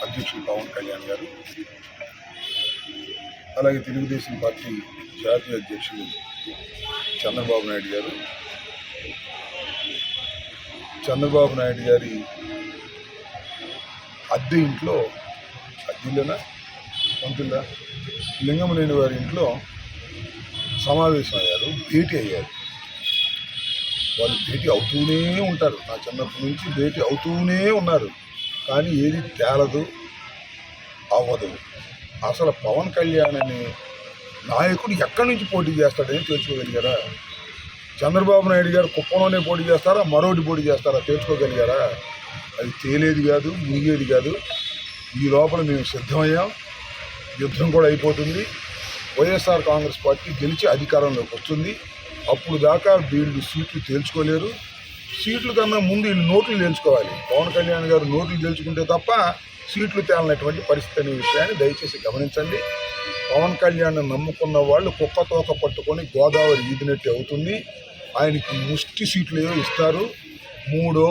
అధ్యక్షులు పవన్ కళ్యాణ్ గారు, అలాగే తెలుగుదేశం పార్టీ జాతీయ అధ్యక్షులు చంద్రబాబు నాయుడు గారు, చంద్రబాబు నాయుడు గారి అద్దె ఇంట్లో అద్దెలోనా పంతుల్లా లింగమనేని వారి ఇంట్లో సమావేశం అయ్యారు, భేటీ అయ్యారు. వాళ్ళు భేటీ అవుతూనే ఉంటారు, నా చిన్నప్పటి నుంచి భేటీ అవుతూనే ఉన్నారు, కానీ ఏది తేలదు, అవ్వదు. అసలు పవన్ కళ్యాణ్ అనే నాయకుడు ఎక్కడి నుంచి పోటీ చేస్తాడని తెలుసుకోగలిగారా? చంద్రబాబు నాయుడు గారు కుప్పంలోనే పోటీ చేస్తారా, మరొకటి పోటీ చేస్తారా తెలుసుకోగలిగారా? అది తేలేది కాదు, మునిగేది కాదు. ఈ లోపల మేము సిద్ధమయ్యాం, యుద్ధం కూడా అయిపోతుంది. వైఎస్ఆర్ కాంగ్రెస్ పార్టీ గెలిచి అధికారంలోకి వస్తుంది. అప్పుడు దాకా వీళ్ళు సీట్లు తేల్చుకోలేరు. సీట్ల కన్నా ముందు వీళ్ళు నోట్లు తేల్చుకోవాలి. పవన్ కళ్యాణ్ గారు నోట్లు తేల్చుకుంటే తప్ప సీట్లు తేలనటువంటి పరిస్థితి అనే విషయాన్ని దయచేసి గమనించండి. పవన్ కళ్యాణ్ నమ్ముకున్న వాళ్ళు కుక్క తోక పట్టుకొని గోదావరి ఈదినట్టు అవుతుంది. ఆయనకి ముష్టి సీట్లు ఏవో ఇస్తారు, 3,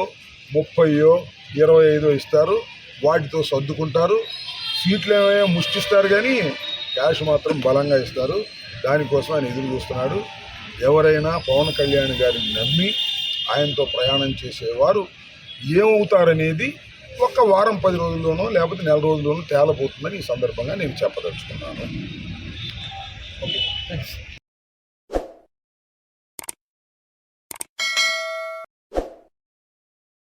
30, 25 ఇస్తారు, వాటితో సర్దుకుంటారు. సీట్లు ఏమో ముష్టిస్తారు కానీ క్యాష్ మాత్రం బలంగా ఇస్తారు. దానికోసం ఆయన ఎదురు చూస్తున్నాడు. ఎవరైనా పవన్ కళ్యాణ్ గారిని నమ్మి ఆయనతో ప్రయాణం చేసేవారు ఏమవుతారనేది ఒక వారం 10 రోజుల్లోనో లేకపోతే నెల రోజుల్లోనో తేలబోతుందని ఈ సందర్భంగా నేను చెప్పదలుచుకున్నాను. Okay, thanks.